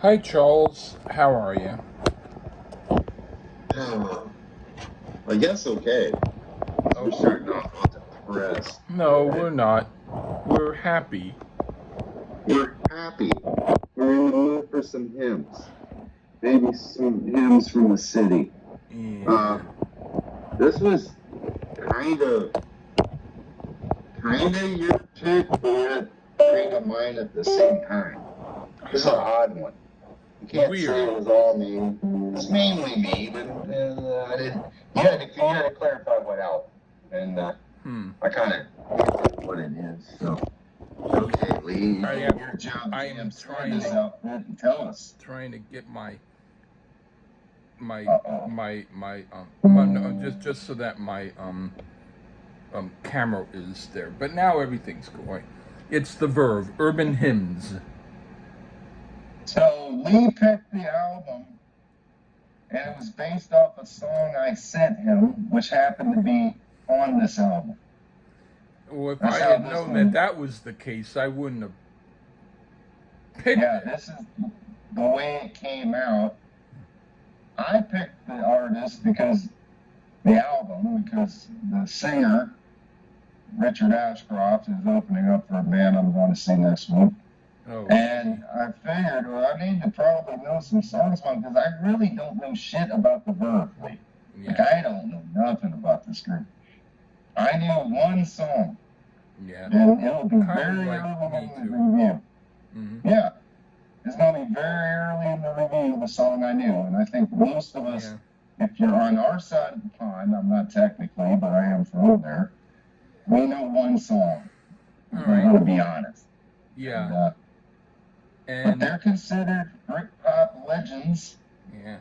Hi, Charles. How are you? I guess okay. We're starting off all depressed No, today. we're not. We're happy. We're happy. We're in the mood for some hymns. Maybe some hymns from the city. Yeah. Uh, this was kind of, your pick, but kind of mine at the same time. This is an odd one. You can't say Weird. it was all me. It's mainly me, but I didn't. You had to clarify what album, and I kind of what it is. So. Okay, Lee, your job, I GM, am sort this out and tell us. trying to get Uh-oh. no, just so that my camera is there. But now everything's going. It's the Verve Urban Hymns. So Lee picked the album, and it was based off a song I sent him, which happened to be on this album. Well, if I had known that was the case, I wouldn't have picked Yeah, it. this is the way it came out. I picked the artist because the singer, Richard Ashcroft, is opening up for a band I'm going to see next week. Oh, and I figured, I need to probably know some songs from because I really don't know shit about the Verve. Like, I don't know nothing about this group. I knew one song. Yeah. And it'll be very early in the review. Mm-hmm. Yeah. It's going to be very early in the review of the song I knew. And I think most of us, if you're on our side of the pond, I'm not technically, but I am from there, we know one song. I'm going to be honest. Yeah. But they're considered Britpop legends. Yeah.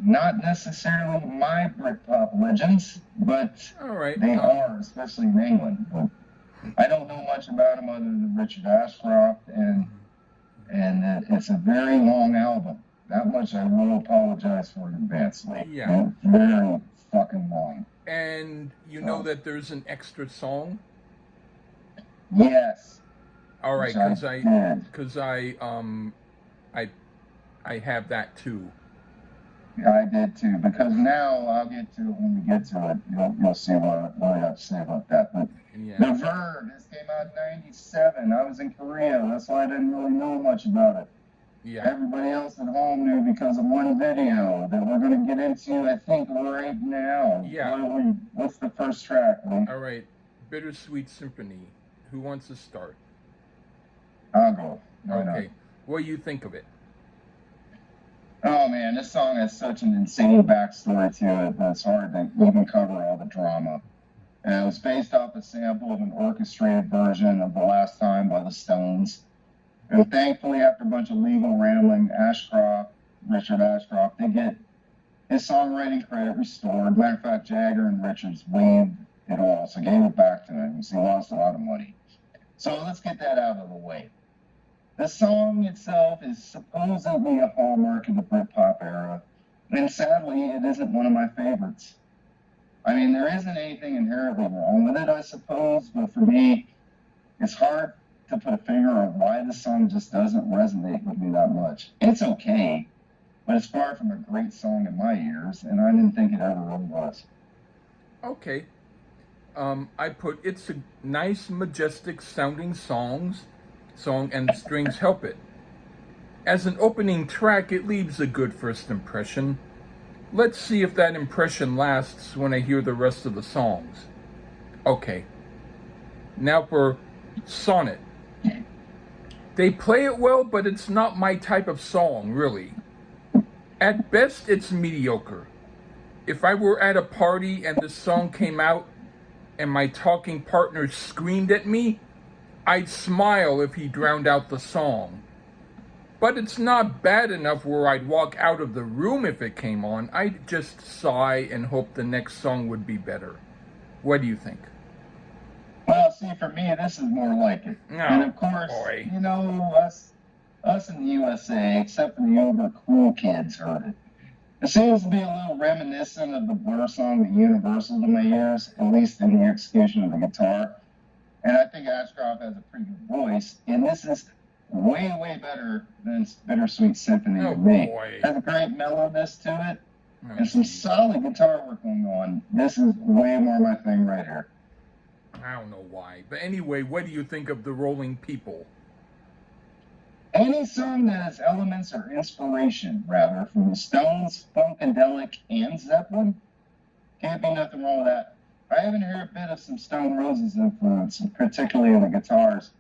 Not necessarily my Britpop legends, but they are, especially in England. But I don't know much about them other than Richard Ashcroft, and it's a very long album. That much I will apologize for in advance. Yeah. It's very fucking long. And you know that there's an extra song? Yes. All right, because I have that too. Yeah, I did too. Because now I'll get to it when we get to it. You'll see what I have to say about that. But the Verve, this came out in '97. I was in Korea. That's why I didn't really know much about it. Yeah. Everybody else at home knew because of one video that we're going to get into, I think, right now. Yeah. What's the first track, Lee? All right. Bittersweet Symphony. Who wants to start? I'll go. Okay. What do you think of it? Oh, man, this song has such an insane backstory to it that it's hard to even cover all the drama. And it was based off a sample of an orchestrated version of The Last Time by the Stones. And thankfully, after a bunch of legal rambling, Richard Ashcroft, they get his songwriting credit restored. Matter of fact, Jagger and Richards waived it all, so gave it back to him. So he lost a lot of money. So let's get that out of the way. The song itself is supposedly a hallmark of the Britpop era, and sadly, it isn't one of my favorites. I mean, there isn't anything inherently wrong with it, I suppose, but for me, it's hard to put a finger on why the song just doesn't resonate with me that much. It's okay, but it's far from a great song in my ears, and I didn't think it ever really was. Okay. It's a nice, majestic sounding song, and the strings help it. As an opening track, it leaves a good first impression. Let's see if that impression lasts when I hear the rest of the songs. Okay. Now for Sonnet. They play it well, but it's not my type of song, really. At best, it's mediocre. If I were at a party and this song came out and my talking partner screamed at me, I'd smile if he drowned out the song. But it's not bad enough where I'd walk out of the room if it came on. I'd just sigh and hope the next song would be better. What do you think? Well, see, for me, this is more like it. And of course, you know, us in the USA, except for the older cool kids, heard it. It seems to be a little reminiscent of the Blur song, The Universal, to my ears, at least in the execution of the guitar. And I think Ashcroft has a pretty good voice. And this is way, way better than Bittersweet Symphony Oh to me. boy. Has a great mellowness to it Oh, and some geez. solid guitar work going on. This is way more my thing right here. I don't know why. But anyway, what do you think of the Rolling People? Any song that has elements or inspiration, rather, from the Stones, Funkadelic, and Zeppelin, can't be nothing wrong with that. I even hear a bit of some Stone Roses influence, particularly in the guitars.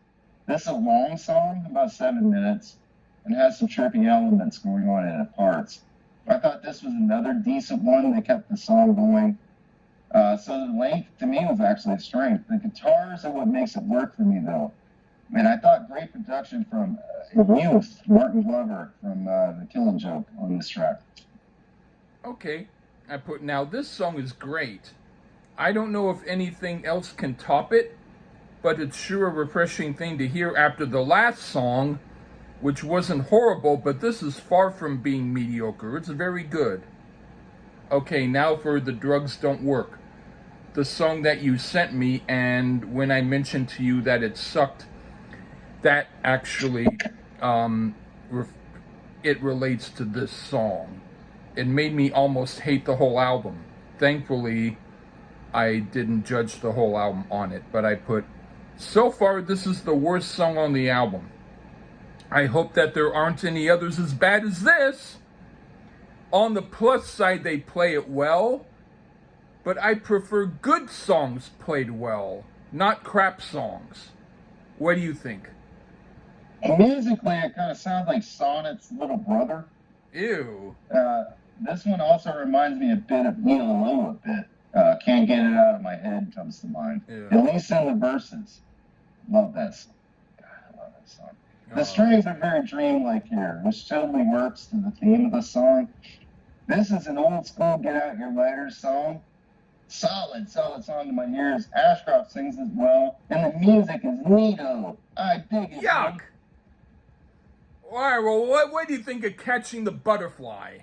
This is a long song, about 7 minutes, and has some trippy elements going on in it parts. I thought this was another decent one. They kept the song going. So the length, to me, was actually a strength. The guitars are what makes it work for me, though. Man, I thought great production from Youth, Martin Glover from The Killing Joke on this track. Okay. Now this song is great. I don't know if anything else can top it, but it's sure a refreshing thing to hear after the last song, which wasn't horrible, but this is far from being mediocre. It's very good. Okay, now for The Drugs Don't Work. The song that you sent me, and when I mentioned to you that it sucked, that actually it relates to this song. It made me almost hate the whole album. Thankfully, I didn't judge the whole album on it, but I put, so far this is the worst song on the album. I hope that there aren't any others as bad as this. On the plus side, they play it well, but I prefer good songs played well, not crap songs. What do you think? Musically, it kind of sounds like Sonnet's little brother. Ew. This one also reminds me a bit of ELO a bit. Can't get it out of my head comes to mind. Ew. At least in the verses. Love that song. God, I love that song. The strings are very dreamlike here, which totally works to the theme of the song. This is an old school Get Out Your Lighters song. Solid song to my ears. Ashcroft sings as well. And the music is neato. I dig it. Yuck! Man. All right, well, what do you think of Catching the Butterfly?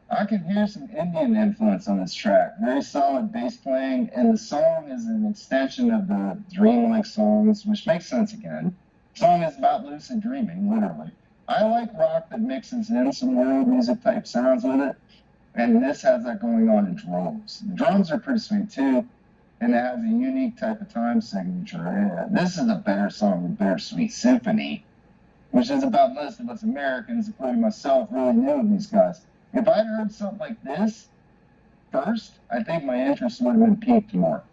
I can hear some Indian influence on this track. Very solid bass playing, and the song is an extension of the dreamlike songs, which makes sense again. The song is about lucid dreaming, literally. I like rock that mixes in some world music type sounds with it, and this has that going on in droves. The drums are pretty sweet too, and it has a unique type of time signature. This is a better song than Bittersweet Symphony, which is about most of us Americans, including myself, really knew these guys. If I'd heard something like this first, I think my interest would have been piqued more.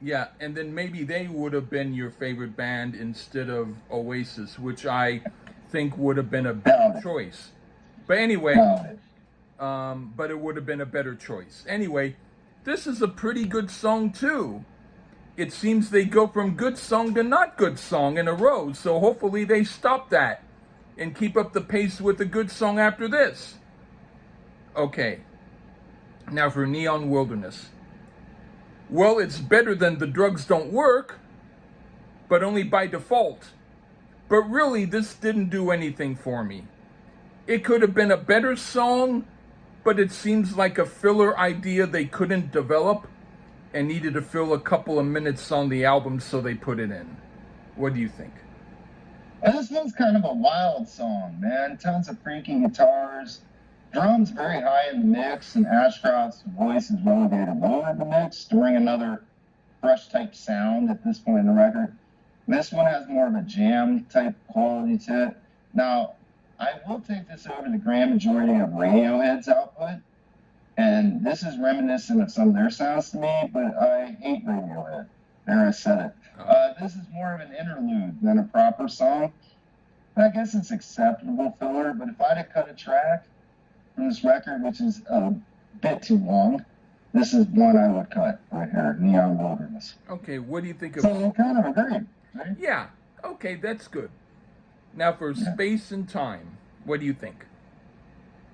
Yeah, and then maybe they would have been your favorite band instead of Oasis, which I think would have been a better choice. But anyway, but it would have been a better choice. Anyway, this is a pretty good song too. It seems they go from good song to not good song in a row, so hopefully they stop that and keep up the pace with a good song after this. Okay, now for Neon Wilderness. Well, it's better than The Drugs Don't Work, but only by default. But really, this didn't do anything for me. It could have been a better song, but it seems like a filler idea they couldn't develop and needed to fill a couple of minutes on the album, so they put it in. What do you think? This one's kind of a wild song, man. Tons of freaky guitars. Drums very high in the mix, and Ashcroft's voice is relegated lower in the mix to bring another fresh type sound at this point in the record. This one has more of a jam type quality to it. Now, I will take this over the grand majority of Radiohead's output, and this is reminiscent of some of their sounds to me, but I hate Radiohead. There, I said it. This is more of an interlude than a proper song. I guess it's acceptable filler, but if I'd have cut a track from this record, which is a bit too long, this is one I would cut right here, Neon Wilderness. Okay, what do you think of... So we kind of agree, right? Yeah, okay, that's good. Now for Space and Time, what do you think?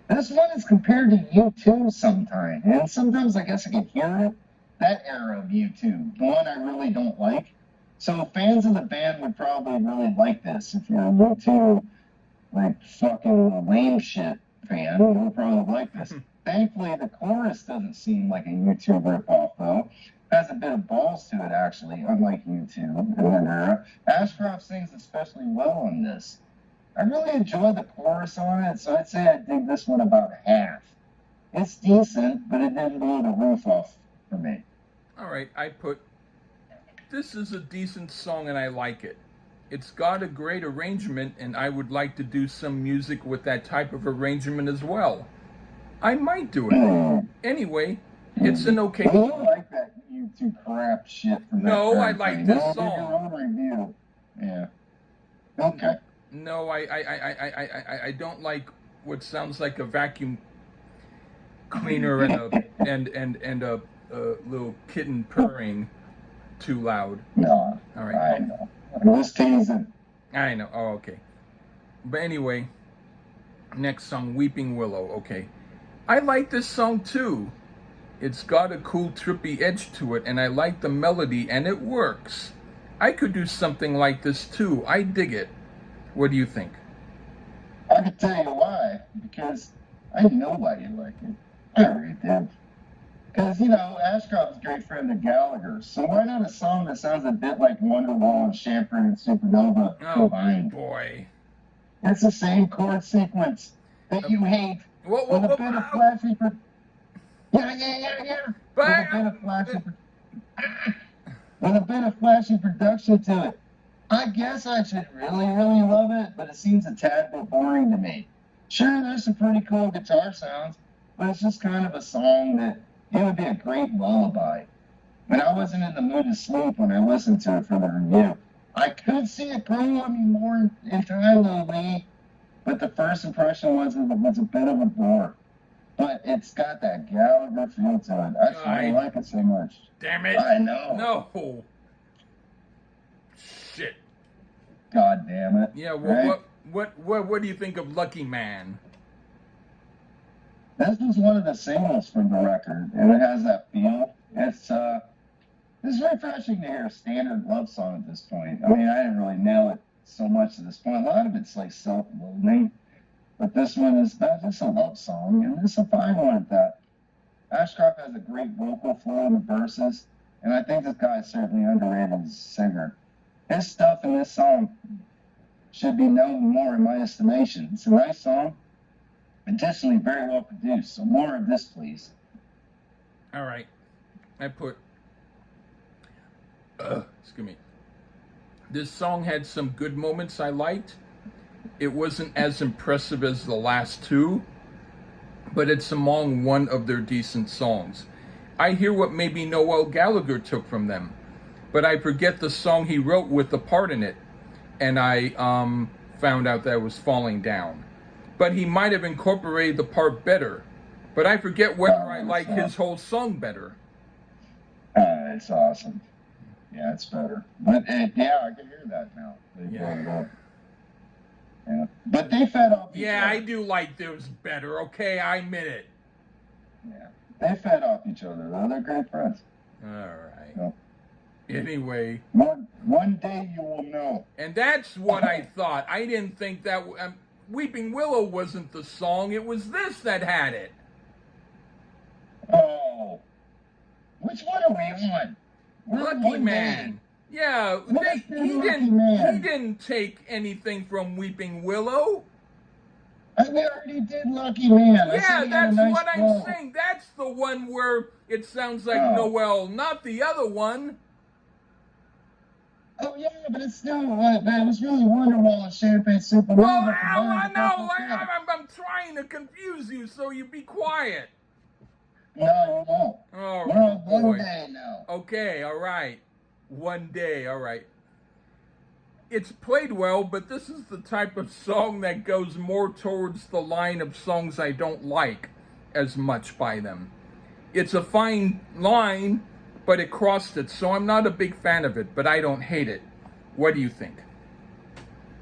This one is compared to U2 sometimes, and sometimes I guess I can hear it. That era of U2, the one I really don't like. So fans of the band would probably really like this. If you're a U2, like, fucking lame shit fan, you'll probably like this. Thankfully, the chorus doesn't seem like a U2 ripoff, though. has a bit of balls to it, actually, unlike U2 in that era. Ashcroft sings especially well on this. I really enjoy the chorus on it, so I'd say I dig this one about half. It's decent, but it didn't blow the roof off for me. All right, I put, this is a decent song and I like it. It's got a great arrangement, and I would like to do some music with that type of arrangement as well. I might do it. Anyway, it's an okay. You like that YouTube crap shit from that No, I time like frame. this Your song. own review. Yeah. Okay. No, I don't like what sounds like a vacuum cleaner and a little kitten purring too loud. No. All right. I know. I'm just teasing. I know. Oh, okay. But anyway, next song, Weeping Willow. Okay. I like this song too. It's got a cool trippy edge to it, and I like the melody, and it works. I could do something like this too. I dig it. What do you think? I can tell you why. Because I know why you like it. I really did. Because, you know, Ashcroft's a great friend of Gallagher's. So why not a song that sounds a bit like Wonderwall and Champagne and Supernova combined? Boy. It's the same chord sequence that you hate. With a bit of flashy with a bit of flashy production to it. I guess I should really, really love it, but it seems a tad bit boring to me. Sure, there's some pretty cool guitar sounds, but it's just kind of a song that it would be a great lullaby. And I wasn't in the mood to sleep when I listened to it for the review. I could see it grow on me more entirely, but the first impression was it was a bit of a bore. But it's got that Gallagher feel to it. That's why I like it so much. Damn it. I know. No. Shit. God damn it. Yeah, well, right? what do you think of Lucky Man? This was one of the singles from the record, and it has that feel. It's refreshing to hear a standard love song at this point. I mean, I didn't really nail it so much at this point. A lot of it's like self-loathing, but this one is not just a love song, and it's a fine one at that. Ashcroft has a great vocal flow in the verses, and I think this guy is certainly underrated as a singer. His stuff in this song should be known more in my estimation. It's a nice song. Additionally, very well produced. So more of this, please. All right. I put, excuse me. This song had some good moments I liked. It wasn't as impressive as the last two, but it's among one of their decent songs. I hear what maybe Noel Gallagher took from them, but I forget the song he wrote with the part in it, and I found out that it was Falling Down. But he might have incorporated the part better, but I forget whether I like his whole song better. It's awesome. Yeah, it's better. But yeah, I can hear that now. Yeah. Yeah. But they fed off each Yeah, other. I do like those better. Okay, I admit it. Yeah. They fed off each other, though. They're great friends. All right. So, anyway. One day you will know. And that's what I thought. I didn't think that Weeping Willow wasn't the song. It was this that had it. Oh. Which one are we on? Lucky Man. Yeah, he didn't take anything from Weeping Willow. We already did Lucky Man. Yeah, that's what I'm saying. That's the one where it sounds like Noel, not the other one. Oh, yeah, but it's still, it was really Wonderwall and Champagne Supernova. Well, I'm trying to confuse you, so you be quiet. No, you won't. Oh, we're on boy. one day now. Okay, all right. One day, all right. It's played well, but this is the type of song that goes more towards the line of songs I don't like as much by them. It's a fine line, but it crossed it, so I'm not a big fan of it, but I don't hate it. What do you think?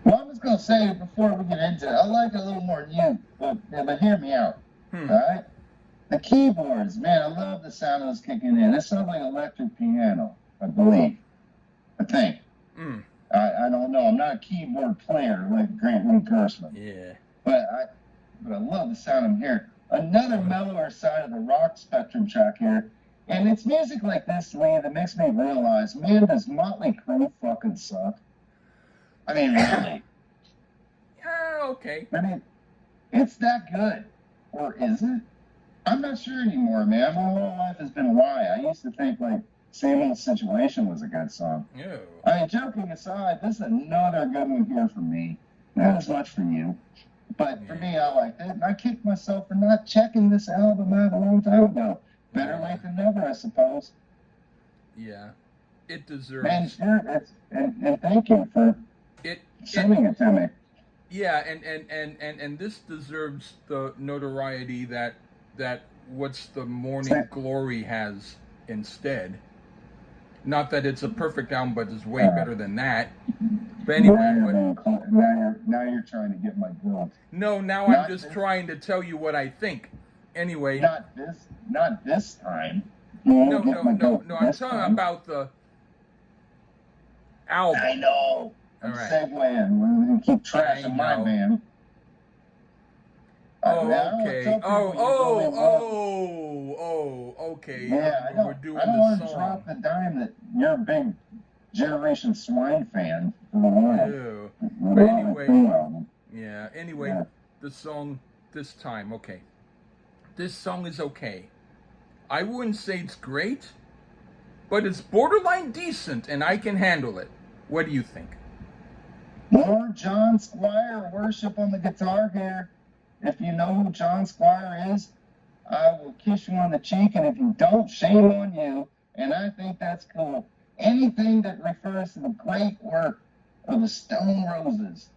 Well, I'm just going to say before we get into it, I like it a little more new, but hear me out, all right? The keyboards, man, I love the sound of those kicking in. It sounds like electric piano, I believe. I think. I don't know. I'm not a keyboard player like Grant Lee Gershman. Yeah. But I love the sound I'm hearing. Another mellower side of the rock spectrum track here And it's music like this, Lee, that makes me realize, man, does Motley Crue fucking suck? I mean, really. Yeah, okay. I mean, it's that good. Or is it? I'm not sure anymore, man. My whole life has been why. I used to think, like, Same Old Situation was a good song. Ew. I mean, joking aside, this is another good one here for me. Not as much for you. But for me, I liked it. And I kicked myself for not checking this album out a long time ago. Better late than never, I suppose. Yeah. It deserves... Man, sure. And thank you for sending it to me. Yeah, and this deserves the notoriety that What's the Morning Glory has instead. Not that it's a perfect album, but it's way better than that. But anyway, now you're trying to get my guilt. No, now I'm just trying to tell you what I think. Anyway, not this time. No. I'm talking about the album. I know. I'm segueing. We're going to keep trashing my band. Okay. Okay. Yeah, I don't want to drop the dime that you're a big Generation Swine fan. Ew. But anyway, Anyway, the song this time, okay. This song is okay. I wouldn't say it's great, but it's borderline decent, and I can handle it. What do you think? More John Squire worship on the guitar here. If you know who John Squire is, I will kiss you on the cheek, and if you don't, shame on you. And I think that's cool. Anything that refers to the great work of the Stone Roses.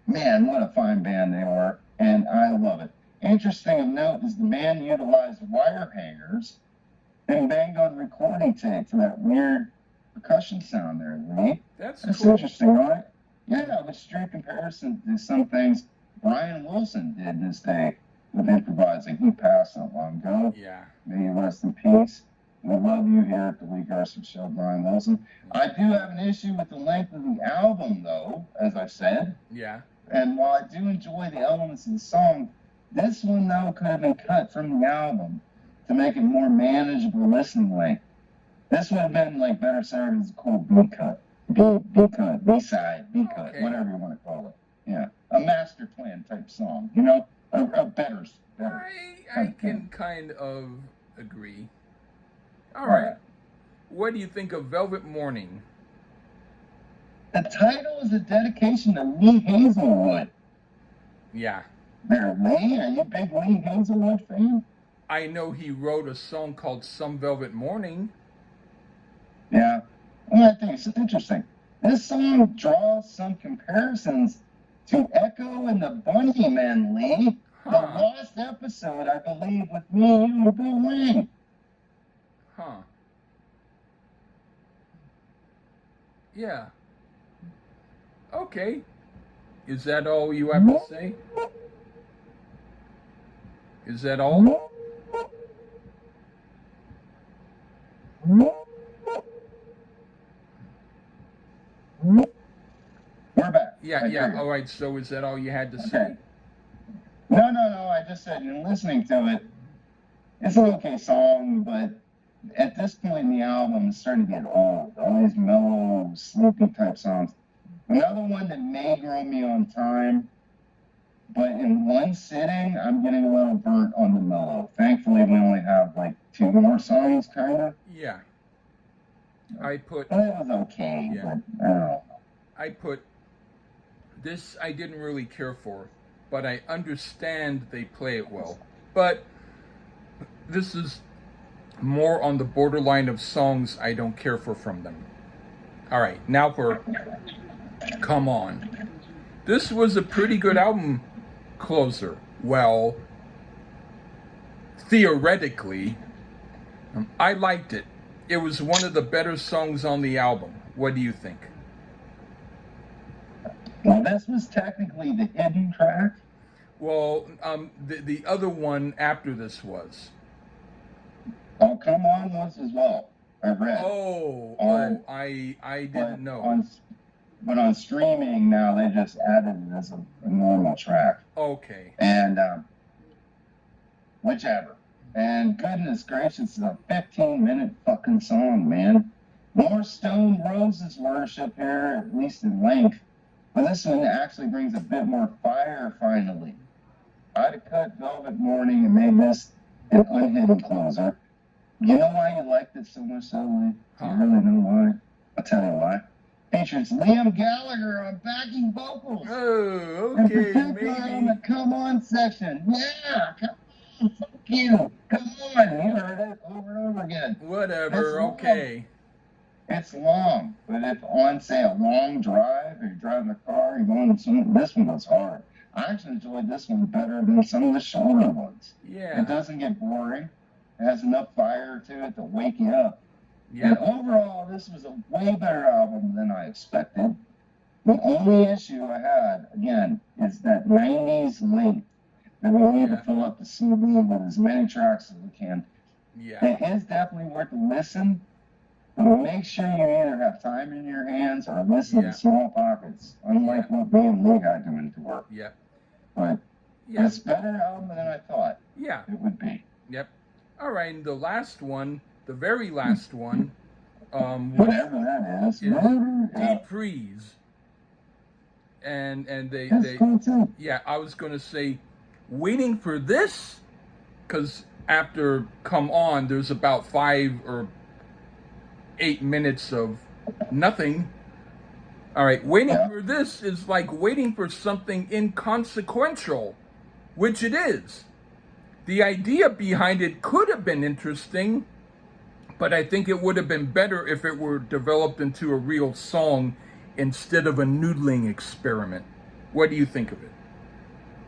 Man, what a fine band they were, and I love it. Interesting of note is the man utilized wire hangers and banged on recording tape for that weird percussion sound there, Lee. That's cool. Interesting, right? Yeah, with straight comparison to some things Brian Wilson did this day with improvising. He passed not long ago. Yeah. May you rest in peace. We love you here at the Lee Garson Show, Brian Wilson. I do have an issue with the length of the album, though, as I said. Yeah. And while I do enjoy the elements of the song, this one, though, could have been cut from the album to make it more manageable listening length. This would have been, like, better served as a cool B-cut. B-cut, B-side, B-cut, whatever you want to call it. Yeah. A master plan type song, you know? A better. I can kind of agree. All right. What do you think of Velvet Morning? The title is a dedication to Lee Hazelwood. Yeah. There, Lee, are you a big Lee Hazelwood fan? I know he wrote a song called Some Velvet Morning. Yeah. Well, I think it's interesting. This song draws some comparisons to Echo and the Bunnymen, Lee. The lost episode, I believe, with me, you, and Bill Wayne. Huh. Yeah. Okay. Is that all you have to say? Is that all? We're back. Yeah. All right. So is that all you had to say? No. I just said, in listening to it, it's an okay song, but at this point in the album, it's starting to get old. All these mellow, sleepy type songs. Another one that may grow me on time, but in one sitting, I'm getting a little burnt on the mellow. Thankfully, we only have like 2 more songs, kind of. Yeah. It was okay, but I don't know. I put this. I didn't really care for, but I understand they play it well. But this is more on the borderline of songs I don't care for from them. All right, now for Come On. This was a pretty good album closer. Well, theoretically, I liked it. It was one of the better songs on the album. What do you think? Well, this was technically the hidden track. Well, the other one after this was. Oh, Come On was as well. I read. I didn't know. But on streaming now, they just added it as a normal track. Okay. And whichever. And goodness gracious, it's a 15-minute fucking song, man. More Stone Roses worship here, at least in length. But this one actually brings a bit more fire finally. I'd have cut Velvet Morning and made this an unhidden closer. You know why you liked it so much, so Lee? Do you really know why? I'll tell you why. Features Liam Gallagher on backing vocals. Oh, In okay, particular on maybe. the Come On section. Yeah, come on, fuck you. Come on, you heard it over and over again. Whatever, It's okay. It's long, but if on, say, a long drive, or you're driving a car, you're going to some, this one was hard. I actually enjoyed this one better than some of the shorter ones. Yeah. It doesn't get boring. It has enough fire to it to wake you up. Yeah. And overall, this was a way better album than I expected. The only issue I had, again, is that 90s length that we need to fill up the CD with as many tracks as we can. Yeah. It is definitely worth a listen, but make sure you either have time in your hands or listen to small pockets, unlike what me and Lee got doing to work. Yeah. But it's a better album than I thought it would be. Yep. All right, and the last one, the very last one, whatever that is, Deep Freeze. And they cool too. Yeah, I was gonna say, waiting for this, because after Come On, there's about 5 or 8 minutes of nothing. All right, waiting for this is like waiting for something inconsequential, which it is. The idea behind it could have been interesting, but I think it would have been better if it were developed into a real song instead of a noodling experiment. What do you think of it?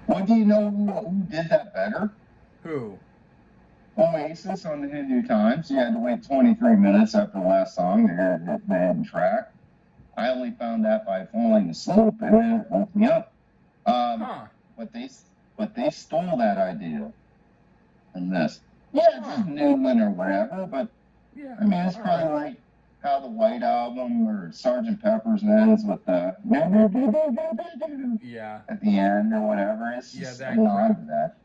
Well, do you know who did that better? Who? Oasis on the Hindu Times. You had to wait 23 minutes after the last song to hear the hidden track. I only found that by falling asleep, and then it woke me up. But they stole that idea from this. Yeah, it's just Newman or whatever, but I mean, it's probably like how the White Album or Sgt. Pepper's ends with the at the end or whatever. It's just a nod to that.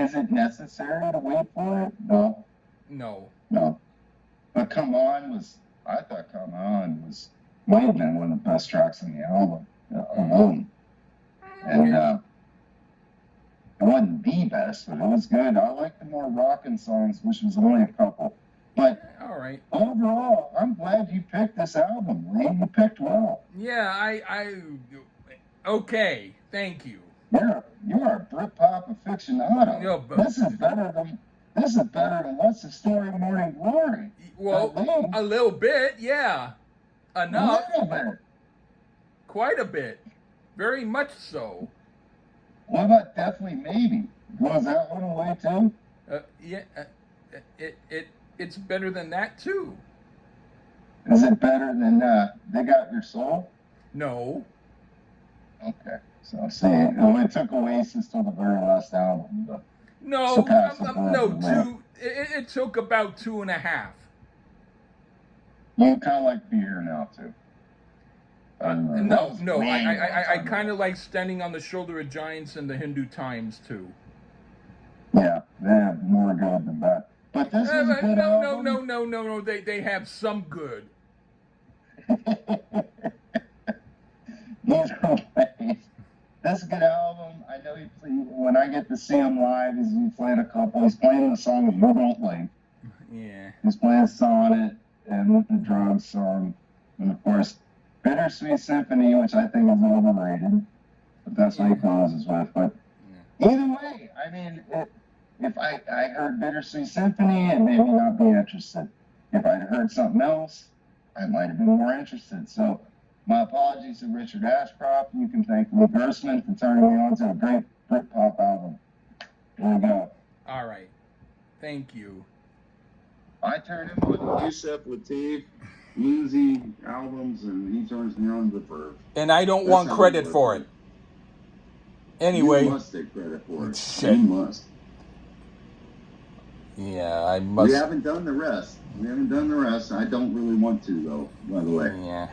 Is it necessary to wait for it? No. No. But Come On I thought Come On might have been one of the best tracks on the album alone. And it wasn't the best, but it was good. I like the more rockin' songs, which was only a couple. But overall, I'm glad you picked this album, Lee. You picked well. Yeah, okay, thank you. You're a Britpop aficionado. No, but this is better than What's the Story, Morning Glory. Well, a little bit, yeah. Enough. A little bit. Quite a bit. Very much so. What about Definitely Maybe? Was that one away too? It's better than that too. Is it better than They Got Your Soul? No. Okay. So see, it only took Oasis till the very last album. It took about 2.5. You kind of like Fear now too. No. I kind of like Standing on the Shoulder of Giants and the Hindu Times too. Yeah, they have more good than that. But this is a good album. No. They have some good. This is a good album. I know when I get to see him live, he's playing a couple. He's playing the song You Don't Like. Yeah. He's playing Sonnet and with the Drugs song. And of course, Bittersweet Symphony, which I think is overrated. But that's what he closes with. But either way, I mean, if I heard Bittersweet Symphony, it made me not be interested. If I'd heard something else, I might have been more interested. So my apologies to Richard Ashcroft. You can thank Lee Gersman for turning me on to a great Britpop album. There we go. All right. Thank you. I turned him on to Yusef Lateef, Lucy albums, and he turns me on to Verve. And I don't want credit for it. Anyway. You must take credit for it. Shit. You must. Yeah, I must. We haven't done the rest. I don't really want to, though, by the way. Yeah.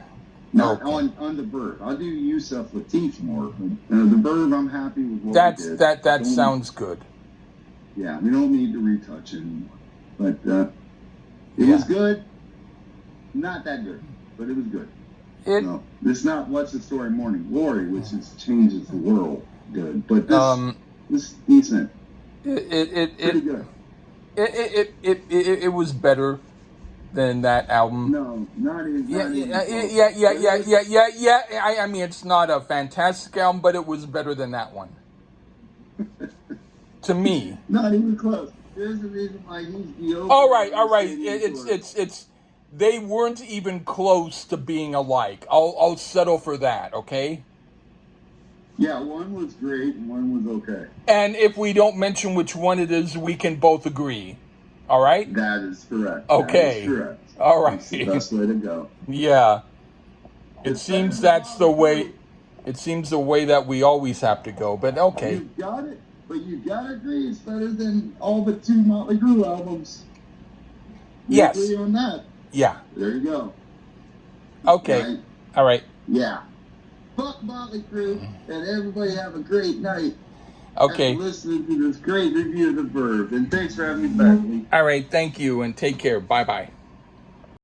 Not on the Verve. I'll do Yusef Lateef more. The Verve, I'm happy with what we did. That sounds good. Yeah, we don't need to retouch anymore. But it was good. Not that good, but it was good. So, it's not What's the Story Morning Glory, which changes the world good, but this decent. Pretty good. It was better than that album. No, not even. Yeah. I mean, it's not a fantastic album, but it was better than that one. To me. Not even close. There's a reason why he's the opener. All right. It's. They weren't even close to being alike. I'll settle for that. Okay. Yeah, one was great and one was okay. And if we don't mention which one it is, we can both agree. All right? That is correct. Okay. That is correct. All right. That's the best way to go. Yeah. It seems that's the way. It seems the way that we always have to go. But okay. You got it. But you gotta agree, it's better than all but 2 Motley Crue albums. Yes. Agree on that. Yeah. There you go. Okay. Right? All right. Yeah. Fuck Motley Crue, and everybody have a great night. Okay. After listening to this great review of the Verve, and thanks for having me back. All right. Thank you, and take care. Bye-bye.